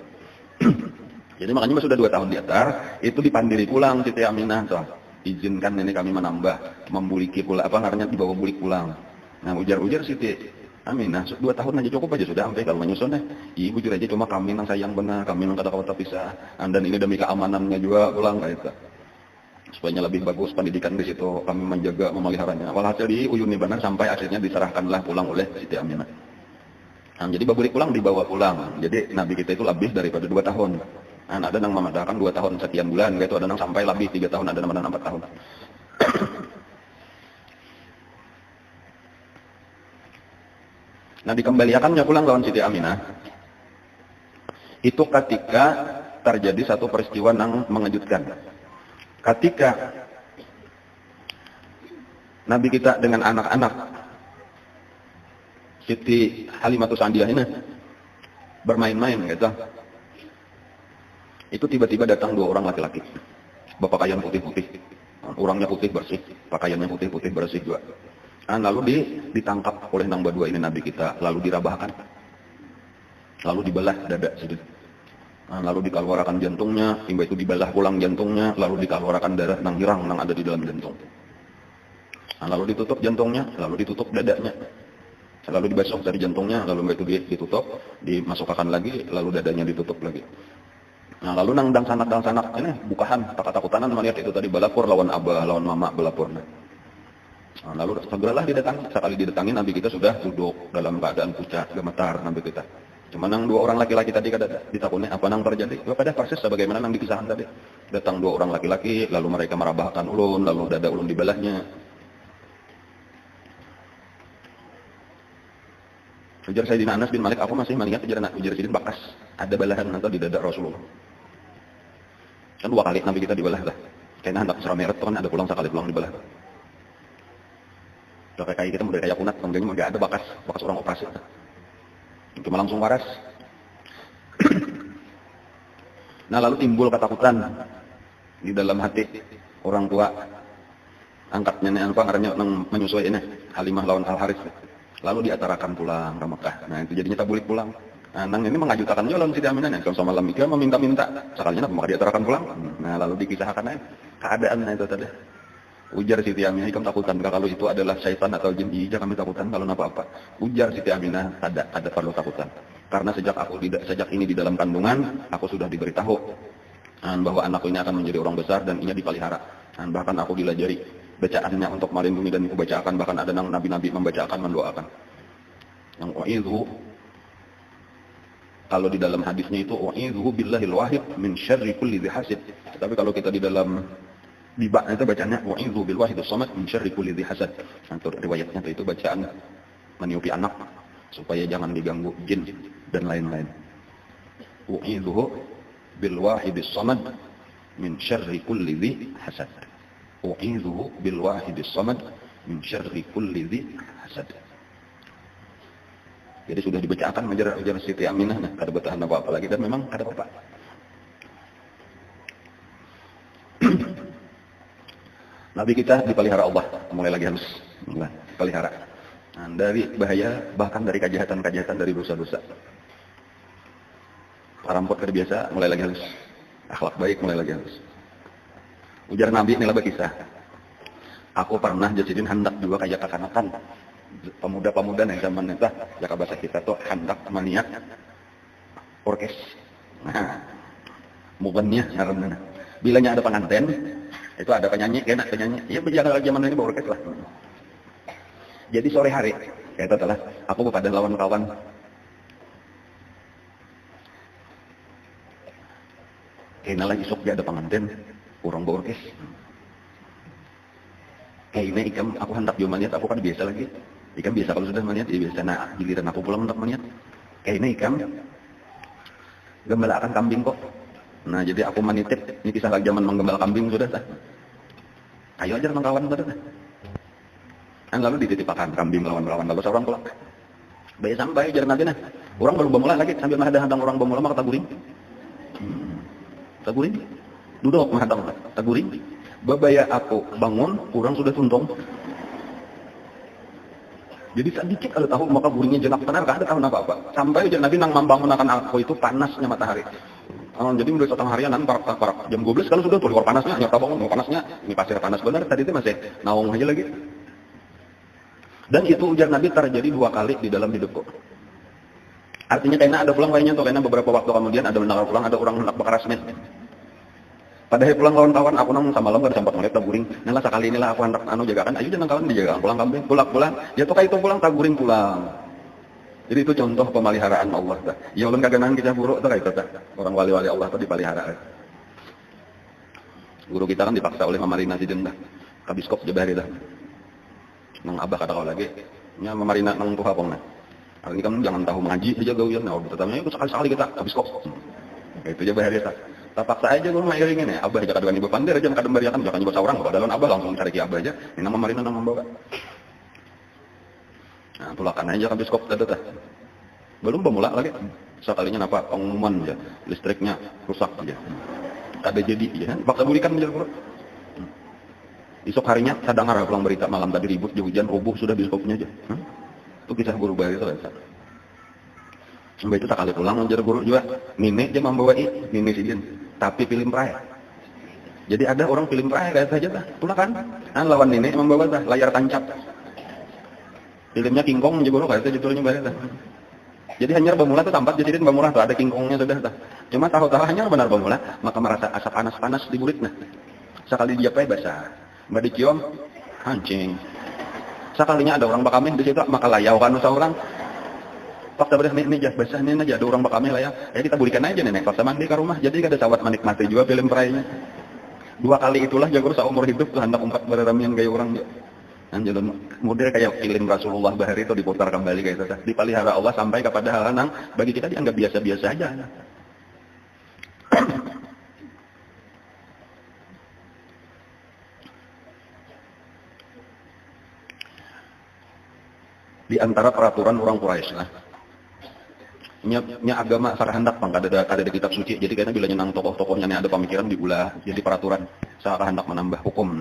Jadi makanya sudah 2 tahun di atar, itu dipandiri pulang Siti Aminah. So, izinkan ini kami menambah, membuliki pula, ngarannya dibawa bulik pulang. Nah ujar-ujar Siti Aminah, 2 tahun aja cukup aja sudah sampai kalau menyusun ibu jujur aja cuma kami yang sayang benar, kami yang kata-kata pisah. Dan ini demi keamanannya juga pulang kayak itu. Supaya lebih bagus pendidikan di situ, kami menjaga, memeliharanya. Walhasil diuyuni benar sampai akhirnya diserahkanlah pulang oleh Siti Aminah. Jadi babulik pulang dibawa pulang. Jadi Nabi kita itu lebih daripada 2 tahun. Ada yang memadakan 2 tahun sekian bulan, gitu. Ada yang sampai lebih 3 tahun, ada yang 4 tahun. Nah dikembalikannya pulang lawan Siti Aminah. Itu ketika terjadi satu peristiwa yang mengejutkan. Ketika Nabi kita dengan anak-anak Siti Halimah Sa'diyah ini bermain-main gitu. Itu tiba-tiba datang 2 orang laki-laki. Berpakaian putih-putih. Orangnya putih bersih, pakaiannya putih-putih bersih juga. Lalu ditangkap oleh nang berdua ini Nabi kita, lalu dirabahkan. Lalu dibelah dada sedikit. Lalu dikeluarkan jantungnya, hingga itu dibelah pulang jantungnya, lalu dikeluarkan darah nang hirang nang ada di dalam jantung. Lalu ditutup jantungnya, lalu ditutup dadanya. Lalu dibasuh dari jantungnya, lalu itu ditutup, dimasukkan lagi, lalu dadanya ditutup lagi. Lalu nang dang-sanak ini bukahan, takut-takutanan melihat itu tadi balapur lawan abah, lawan mama balapur. Lalu segeralah didatangi. Sekali didatangi Nabi kita sudah duduk dalam keadaan pucat, gemetar Nabi kita. Cuma nang 2 orang laki-laki tadi kada ditakutnya apa nang terjadi. Pada persis sebagaimana nang dikisahkan tadi. Datang 2 orang laki-laki, lalu mereka merabahkan ulun, lalu dada ulun dibelahnya. Ujar Sayyidina Anas bin Malik, aku masih melihat ujar Sidin bakas ada belahan atau di dada Rasulullah. Kan 2 kali Nabi kita dibelah lah. Kayaknya hendak serameret kan ada pulang sekali pulang dibelah. Udah kayak kita udah kayak kunat, kemudian enggak ada bekas orang operasi. Cuma langsung waras. Nah lalu timbul ketakutan di dalam hati orang tua angkatnya ngarannya menyusui ini Halimah lawan Al-Harits. Lalu diatarakan pulang ke Mekah. Nah itu jadinya tabulik pulang. Nang ini mengajukan jalan Siti Aminah. Kalau sama malam mikir meminta-minta. Sekalinya maka diatarakan pulang. Nah lalu dikisahkan keadaannya itu tadi. Ujar Siti Aminah, kamu takutan kalau itu adalah syaitan atau jin? Iya kami takutan kalau apa-apa. Ujar Siti Aminah, ada perlu takutan. Karena sejak ini di dalam kandungan, aku sudah diberitahu bahwa anakku ini akan menjadi orang besar dan ini dipelihara. Bahkan aku dilajari bacaannya untuk melindungi dan kubacakan, bahkan ada nabi-nabi membacakan, mendoakan. Yang wa'idhu, kalau di dalam hadisnya itu wa'idhu billahil wahid min syarri kulli dhi hasid. Tapi kalau kita di dalam bibak itu bacanya wa'idhu bil wahidus samad min syarri kulli dhi hasad. Untuk riwayatnya itu bacaan meniupi anak supaya jangan diganggu jin dan lain-lain. Wa'idhu bil wahidus samad min syarri kulli dhi hasad. Wa'idhu bil wahidus samad min syarri kulli dhi hasad. Jadi sudah dibacakan ujar Siti Aminah, nah kada bertahan apa-apa lagi dan memang kada apa-apa. Nabi kita dipelihara Allah, mulai lagi harus pelihara. Nah, dari bahaya, bahkan dari kejahatan-kejahatan, dari dosa-dosa. Parampot mulai lagi harus. Akhlak baik mulai lagi harus. Ujar Nabi ini lah kisah. Aku pernah jadiin hendak juga kayak kekanakan pemuda-pemuda yang zaman itu ya bahasa kita tuh hendak maniak orkes. Nah, mubennya ngaranna. Bilanya ada pengantin, itu ada penyanyi, kena penyanyi. Ya berjalan zaman ini orkes lah. Jadi sore hari, kayak itu adalah aku kepada lawan kawan. Kayaknya lagi sok dia ada pengantin, orang orkes. Kayaknya ikam aku hendak jual maniat, aku kan biasa lagi. Ikam biasa kalau sudah maniat, ya biasa. Nah, giliran aku pulang hendak maniat. Kayaknya ikam gembala akan kambing kok. Nah, jadi aku menitip, ini kisah lagi zaman menggembala kambing sudah sah. Ayo aja teman kawan sudah sah. Dan lalu dititipakan kambing lawan lalu seorang pulang. Baik sampai jalan nanti nah. Orang baru bemula lagi sambil menghadang orang bemula maka taguring. Taguring. Duduk menghadang taguring. Babaya aku bangun, orang sudah tuntung. Jadi sedikit kalau tahu maka guringnya jenap tenar, gak ada tahu apa-apa. Sampai aja Nabi nang membangun akan aku itu panasnya matahari. Jadi menurut setengah harian parak jam 12 kalau sudah keluar panasnya, nyata bangun mau panasnya, ini pasir panas benar. Tadi itu masih naung aja lagi. Dan itu ujar Nabi terjadi 2 kali di dalam hidupku. Artinya karena ada pulang kayaknya tuh, karena beberapa waktu kemudian ada mendengar pulang ada orang hendak bakar semen. Padahal pulang kawan-kawan aku nang sama malam sempat ngeliat taguring. Nah sekali inilah aku hendak jagakan. Ayo jangan kawan dijaga. Pulang kambing, pulang. Ya tuh kayak itu pulang taguring pulang. Jadi itu contoh pemeliharaan Allah. Ya ulun kagenan kita buruk tuh kayak itu. Orang wali-wali Allah tuh dipelihara. Guru kita kan dipaksa oleh Mamarina Sidin dah. Kabiskop jebari dah. Nang abah kata kau lagi. Nya Mamarina nang tuh hapong nah. Ini kan jangan tahu mengaji aja gauyan. Nah, pertamanya itu sekali-sekali kita kabiskop. Itu jebari dah. Terpaksa aja gue mengiringin ya. Abah aja kadang ibu pandir aja kadang beriakan jangan nyebut seorang. Kalau dalam abah langsung cari ki abah aja. Ini nama Marina nama membawa. Nah, tulakan aja kabiskop tadi dah. Belum pemula lagi. Sekalinya apa pengumuman aja. Listriknya rusak aja. Ada jadi ya. Paksa burikan aja bro. Esok harinya saya dengar pulang berita malam tadi ribut hujan rubuh sudah biskopnya aja. Itu kisah guru baru itu ya. Sampai itu tak kali pulang ngajar guru juga. Nini dia membawa Nini Sidin. Tapi film praya. Jadi ada orang film praya kayak saja lah. Itulah kan. Lawan Nini membawa layar tancap. Filmnya King Kong aja guru kayak itu judulnya banget. Jadi hanya bamula tuh tampak jadi bamula tuh ada King Kongnya sudah. Cuma tahu-tahu hanya benar bamula maka merasa asap panas-panas di muridnya. Sekali dia basah. Mbak dicium hancing. Sekalinya ada orang bakamin di situ maka layau kan seorang. Fakta beres ini aja, basah ini aja ada orang bakamnya lah ya. Ya kita burikan aja nenek, fakta mandi ke rumah. Jadi kada sawat menikmati juga film perayanya. 2 kali itulah jagur seumur hidup tuh hendak 4 beramian kayak orang dia. Anjir model kayak film Rasulullah Bahari itu diputar kembali kayak itu. Dipelihara Allah sampai kepada hal yang bagi kita dianggap biasa-biasa aja. Di antara peraturan orang Quraisy lah. Nya agama sarah hendak pang ada di kitab suci. Jadi karena bila nyenang tokoh-tokohnya ada pemikiran diulah jadi peraturan sarah hendak menambah hukum.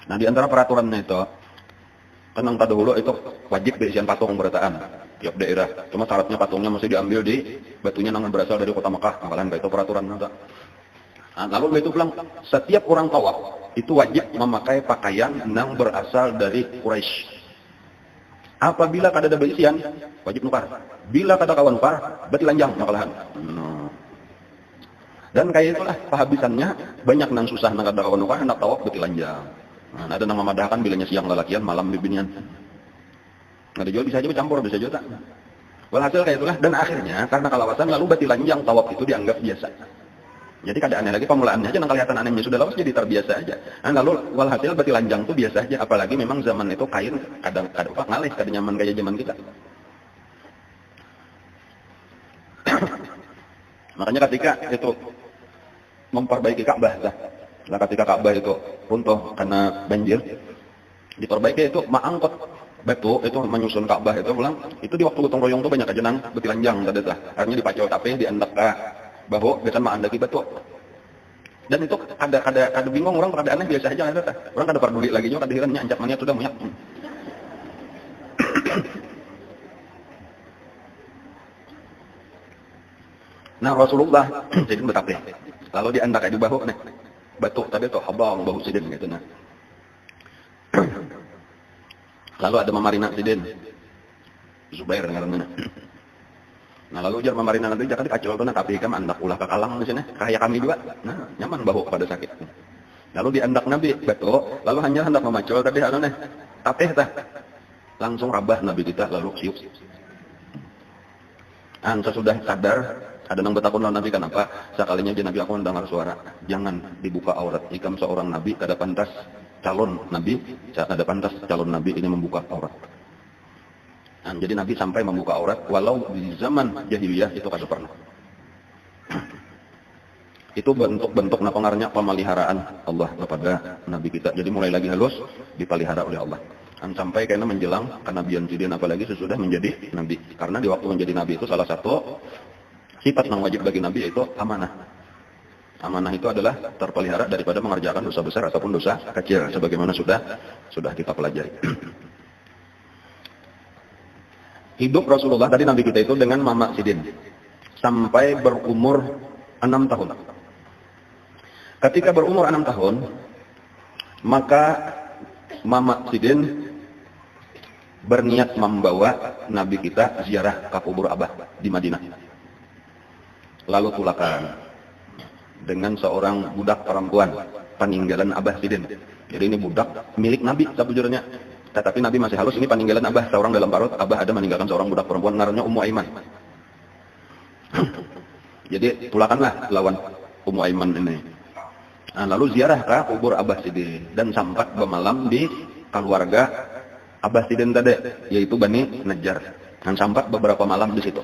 Nah di antara peraturannya itu kan yang dahulu itu wajib berisian patung berataan tiap daerah. Cuma syaratnya patungnya masih diambil di batunya yang berasal dari kota Mekah. Kalian itu peraturan itu. Nah, lalu itu bilang setiap orang tawaf itu wajib memakai pakaian yang berasal dari Quraisy. Apabila kada ada berisian, wajib nukar. Bila kada kawan nukar, berarti lanjang makalahan. Dan kayak itulah kehabisannya banyak nang susah nang kada kawan nukar, hendak tawaf berarti lanjang. Nah, ada nang memadahkan bilanya siang lalakian, malam bibinian. Ada juga bisa aja campur, bisa juga tak. Walhasil kayak itulah dan akhirnya karena kalawasan lalu berarti lanjang tawaf itu dianggap biasa. Jadi kada aneh lagi pemulaannya aja nang kelihatan anehnya sudah lawas jadi terbiasa aja. Nah, lalu walhasil berarti lanjang tuh biasa aja apalagi memang zaman itu kain kadang ngalih kada nyaman kayak zaman kita. Makanya ketika itu memperbaiki Ka'bah lah ketika Ka'bah itu runtuh karena banjir diperbaiki itu mangangkot batu itu menyusun Ka'bah itu pulang itu di waktu gotong royong tuh banyak aja nang berarti lanjang tadi lah. Akhirnya dipacau tapi diandak bahwa biasa mah andaki batu. Dan itu ada bingung orang pada aneh biasa aja ada. Orang kada peduli lagi juga kada herannya anjak mania sudah banyak. Nah Rasulullah jadi betapa. Lalu diandak di bahu nih. Batu tadi tuh habang bahu sidin gitu nah. Lalu ada Mamarina Sidin. Zubair ngaranna. Nah lalu ujar Mamarina nanti jangan dikacau tuh tapi kan andak ulah kakalang di sini kayak kami juga. Nah nyaman bahu pada sakit. Lalu diandak Nabi betul. Lalu hanya hendak memacul tadi anu nih tapeh tah. Langsung rabah Nabi kita lalu siup. Sesudah sadar ada nang betakun lawan Nabi kenapa? Sekalinya dia Nabi aku mendengar suara jangan dibuka aurat. Jika seorang Nabi kada pantas calon Nabi ini membuka aurat. Jadi Nabi sampai membuka aurat walau di zaman jahiliyah itu kada pernah. Itu bentuk-bentuk pengaruhnya pemeliharaan Allah kepada Nabi kita. Jadi mulai lagi halus dipelihara oleh Allah. Sampai karena menjelang kenabian Sidin apalagi sesudah menjadi Nabi. Karena di waktu menjadi Nabi itu salah satu sifat yang wajib bagi Nabi yaitu amanah. Amanah itu adalah terpelihara daripada mengerjakan dosa besar ataupun dosa kecil. Sebagaimana sudah kita pelajari. Hidup Rasulullah tadi Nabi kita itu dengan Mama Sidin. Sampai berumur 6 tahun. Ketika berumur 6 tahun, maka Mama Sidin berniat membawa Nabi kita ziarah ke kubur Abah di Madinah. Lalu tulakan dengan seorang budak perempuan peninggalan Abah Sidin. Jadi ini budak milik Nabi sebujurnya. Tetapi Nabi masih halus ini peninggalan Abah seorang dalam parut. Abah ada meninggalkan seorang budak perempuan namanya Ummu Aiman. Jadi tulakanlah lawan Ummu Aiman ini. Nah, lalu ziarah ke kubur Abah Sidin dan sempat bermalam di keluarga Abah Sidin tadi, yaitu Bani Najjar. Dan sempat beberapa malam di situ.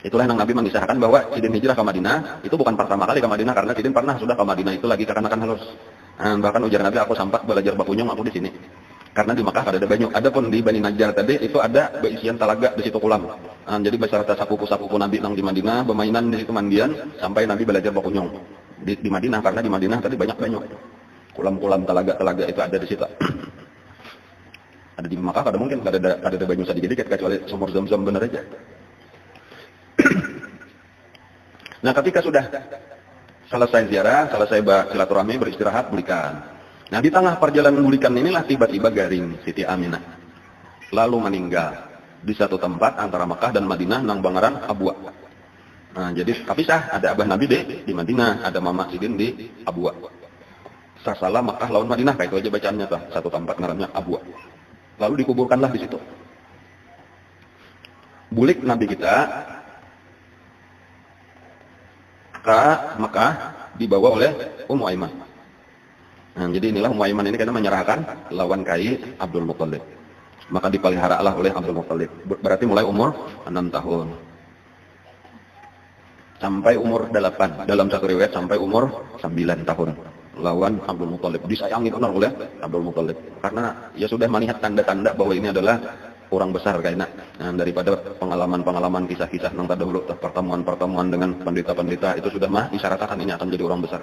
Itulah yang Nabi mengisahkan bahwa Sidin hijrah ke Madinah itu bukan pertama kali ke Madinah karena Sidin pernah sudah ke Madinah itu lagi kekanakan halus. Bahkan ujar Nabi aku sempat belajar bakunyong aku di sini. Karena di Makkah ada banyak. Adapun di Bani Najjar tadi itu ada berisian talaga di situ kolam. Jadi beserta sapuku-sapuku Nabi nang di Madinah bermainan di situ mandian sampai Nabi belajar bakunyong di Madinah karena di Madinah tadi banyak kolam-kolam talaga itu ada di situ. Ada di Makkah kada mungkin kada ada banyak sedikit kecuali sumur Zam-Zam benar aja. Nah ketika sudah selesai ziarah, selesai silaturahmi beristirahat belikan. Nah di tengah perjalanan bulikan inilah tiba-tiba garing Siti Aminah. Lalu meninggal di satu tempat antara Makkah dan Madinah nang bangaran Abwa. Nah jadi kapisah ada Abah Nabi di Madinah, ada Mama Sidin di Abwa. Sasalah Makkah lawan Madinah kayak itu aja bacaannya tuh. Satu tempat ngarannya Abwa. Lalu dikuburkanlah di situ. Bulik Nabi kita ke Makkah dibawa oleh Ummu Aiman. Nah, jadi inilah Ummu Aiman ini karena menyerahkan lawan Kai Abdul Muthalib. Maka dipeliharalah oleh Abdul Muthalib. Berarti mulai umur 6 tahun. Sampai umur 8. Dalam satu riwayat sampai umur 9 tahun. Lawan Abdul Muthalib. Disayangi benar oleh Abdul Muthalib. Karena ya sudah melihat tanda-tanda bahwa ini adalah orang besar kayaknya. Nah, daripada pengalaman-pengalaman kisah-kisah yang terdahulu, pertemuan-pertemuan dengan pendeta-pendeta itu sudah disyaratkan ini akan jadi orang besar.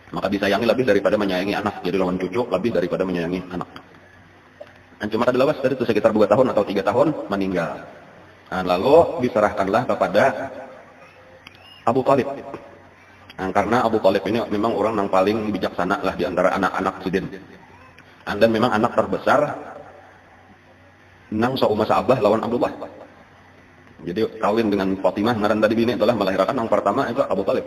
Maka disayangi lebih daripada menyayangi anak. Jadi lawan cucu lebih daripada menyayangi anak. Dan cuma ada lawas dari itu sekitar 2 tahun atau 3 tahun meninggal. Nah, lalu diserahkanlah kepada Abu Thalib. Nah, karena Abu Thalib ini memang orang yang paling bijaksana lah di antara anak-anak Sidin. Dan memang anak terbesar nang saumah saabah lawan Abdullah. Jadi kawin dengan Fatimah ngaran tadi bini itulah melahirkan yang pertama itu Abu Thalib.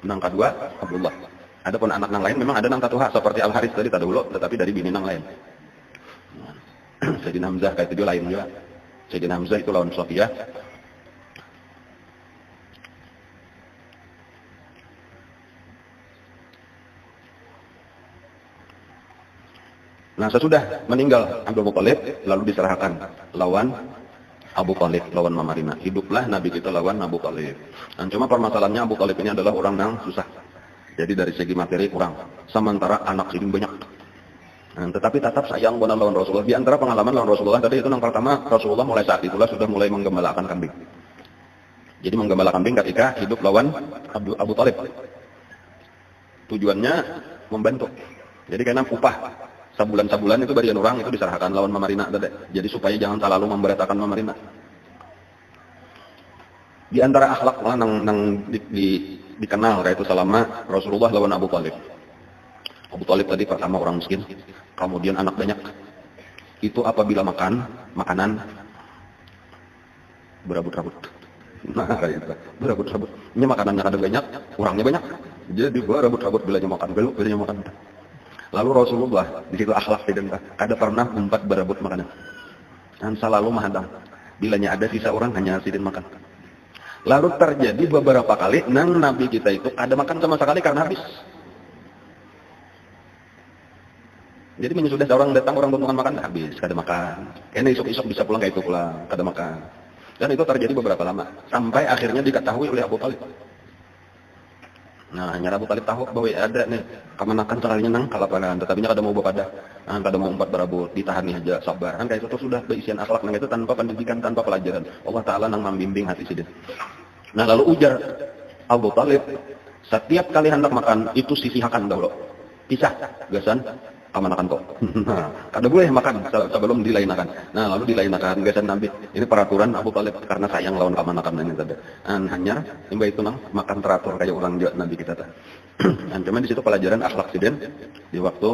Nang kedua Abdullah. Adapun anak nang lain memang ada nang tatuha seperti Al Haris tadi dahulu tetapi dari bini nang lain. Sayyidina Hamzah kayak itu lain juga. Sayyidina Hamzah itu lawan Sofia. Nah sesudah meninggal Abdul Muthalib lalu diserahkan lawan Abu Thalib, lawan Mamarina. Hiduplah Nabi kita lawan Abu Thalib. Dan cuma permasalahannya Abu Thalib ini adalah orang yang susah. Jadi dari segi materi kurang. Sementara anak Sidin banyak. Nah, tetapi tetap sayang benar lawan Rasulullah. Di antara pengalaman lawan Rasulullah tadi itu yang pertama Rasulullah mulai saat itulah sudah mulai menggembalakan kambing. Jadi menggembala kambing ketika hidup lawan Abu Thalib. Tujuannya membantu. Jadi karena upah sebulan-sebulan itu bagian orang itu diserahkan lawan Mamarina tadi. Jadi supaya jangan terlalu memberitakan Mamarina. Di antara akhlak yang dikenal yaitu selama Rasulullah lawan Abu Thalib. Abu Thalib tadi pertama orang miskin, kemudian anak banyak. itu apabila makan makanan berabut-rabut. Nah, itu berabut-rabut. Ini makanannya kadang banyak, kurangnya banyak. Jadi berabut-rabut bilanya makan, bilanya makan. Lalu Rasulullah di situ akhlak tidak kada pernah umpat berabut makanan. Dan selalu mahadang. Bilanya ada sisa orang hanya sidin makan. Lalu terjadi beberapa kali nang Nabi kita itu ada makan sama sekali karena habis. Jadi sudah orang datang orang belum makan habis, kada makan. Kayaknya isok-isok bisa pulang kayak itu pulang, kada makan. Dan itu terjadi beberapa lama sampai akhirnya diketahui oleh Abu Talib. Nah, hanya Abu Talib tahu bahwa ada nih kamanakan caranya nang kalapanan, tetapi kada mau bepada, kada mau umpat berabut, ditahan nih aja sabar. Kan kayak itu sudah berisian akhlak nang itu tanpa pendidikan, tanpa pelajaran. Allah Taala nang membimbing hati sidin. Nah, lalu ujar Abu Talib, setiap kali hendak makan itu sisihkan dahulu. Pisah, gasan kamanakan kok. Nah, kada boleh makan sebelum dilainakan. Nah, lalu dilainakan gasan Nabi. Ini peraturan Abu Talib karena sayang lawan kamanakan ini tadi. Hanya imba itu nang makan teratur kayak orang juga Nabi kita tadi. Dan cuma di situ pelajaran akhlak sidin di waktu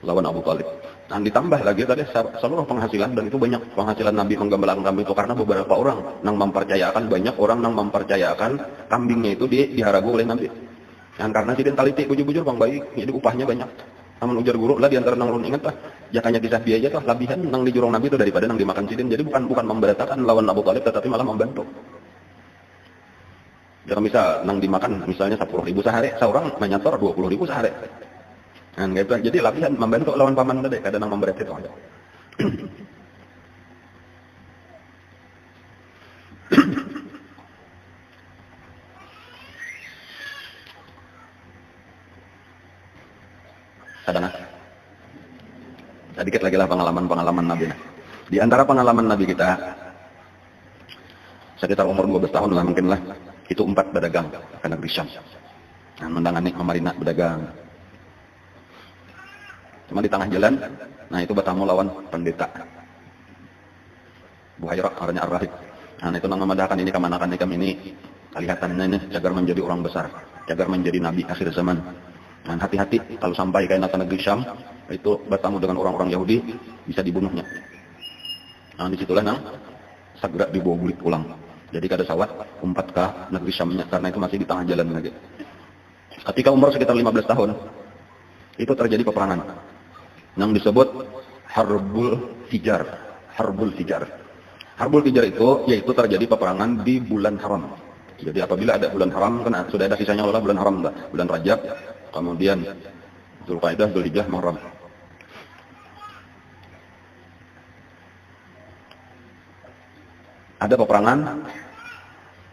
lawan Abu Talib. Dan ditambah lagi tadi seluruh penghasilan, dan itu banyak penghasilan Nabi menggembalakan kambing itu karena beberapa orang nang mempercayakan, banyak orang nang mempercayakan kambingnya itu diharagu oleh Nabi. Dan karena sidin taliti bujur-bujur bang baik, jadi upahnya banyak. Namun ujar guru lah diantara nang ulun ingat lah, jakanya kisah biaya tuh labihan nang di jurong Nabi itu daripada nang dimakan sidin. Jadi bukan memberatakan lawan Abu Talib, tetapi malah membantu. Jadi misal nang dimakan misalnya 10.000 sehari, seorang menyator 20.000 sehari. Nah, gitu. Jadi labihan membantu lawan paman tadi, kadang nang memberat itu ada. Kadang sedikit lagi lah pengalaman Nabi. Di antara pengalaman Nabi kita, sekitar umur 12 tahun lah mungkin lah, itu 4 berdagang ke negeri Syam. Nah, mendangani Mamarina berdagang. Cuma di tengah jalan, nah itu bertamu lawan pendeta Buhairah, orangnya Ar-Rahib. Nah itu nang memadahkan ini kemanakan ikam ini, kelihatannya ini agar menjadi orang besar, agar menjadi nabi akhir zaman. Dan hati-hati kalau sampai ke negeri Syam, itu bertemu dengan orang-orang Yahudi, bisa dibunuhnya. Nah disitulah nang segera dibawa bulik pulang. Jadi kada sawat umpat ke negeri Syamnya, karena itu masih di tengah jalan lagi. Ketika umur sekitar 15 tahun, itu terjadi peperangan yang disebut Harbul Fijar. Harbul Fijar. Harbul Fijar itu yaitu terjadi peperangan di bulan haram. Jadi apabila ada bulan haram, kan sudah ada sisanya adalah bulan haram, bulan Rajab, kemudian Zulqaidah, Zulhijjah, Muharram. Ada peperangan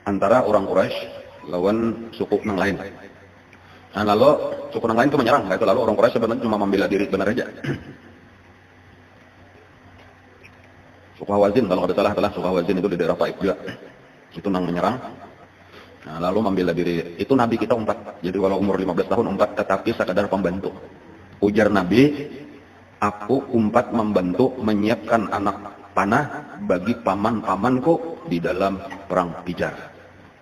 antara orang Quraisy lawan suku yang lain. Nah, lalu suku yang lain itu menyerang, itu lalu orang Quraisy sebenarnya cuma membela diri benar aja. Suku Hawazin kalau tidak salah adalah suku Hawazin itu di daerah Taif juga. Itu nang menyerang. Nah, lalu membela diri. Itu Nabi kita umpat. Jadi kalau umur 15 tahun umpat, tetapi sekadar pembantu. Ujar Nabi, aku umpat membantu menyiapkan anak panah bagi paman-pamanku di dalam perang Fijar.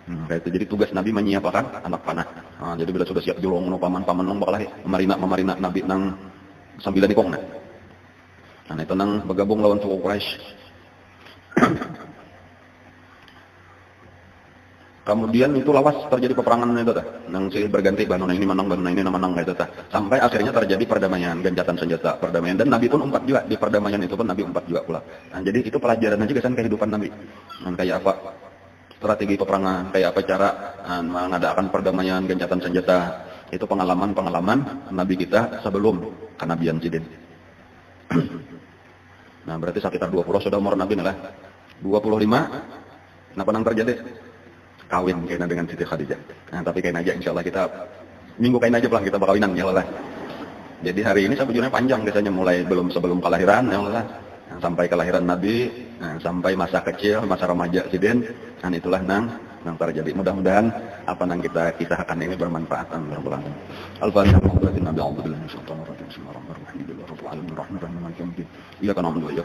Itu jadi tugas Nabi menyiapkan anak panah. Nah, jadi bila sudah siap jurong paman-paman nang bakal memarina Nabi nang sambilan ikong nah. Nah itu nang bergabung lawan suku Quraisy. Kemudian itu lawas terjadi peperangan itu dah. Nang silih berganti banuna ini menang gitu tah. Sampai akhirnya terjadi perdamaian, gencatan senjata, perdamaian, dan Nabi pun umpat juga di perdamaian itu pun Nabi umpat juga pula. Nah, jadi itu pelajaran aja kesan kehidupan Nabi. Nah, kayak apa strategi peperangan, kayak apa cara mengadakan perdamaian, gencatan senjata. Itu pengalaman-pengalaman Nabi kita sebelum kenabian sidin. Nah berarti sekitar 20 sudah umur Nabi lah. 25, kenapa nang terjadi? Kawin kayaknya dengan Siti Khadijah. Nah tapi kayaknya aja insya Allah kita, minggu kayaknya aja pulang kita berkawinan ya Allah. Jadi hari ini sebetulnya panjang biasanya mulai sebelum kelahiran ya Allah. Nah, sampai kelahiran Nabi, nah, sampai masa kecil, masa remaja sidin, dan itulah nang terjadi. Mudah-mudahan apa yang kita kisahkan ini bermanfaat. Al-Fatihah. Nabi Alhamdulillah. Iya kan alhamdulillah.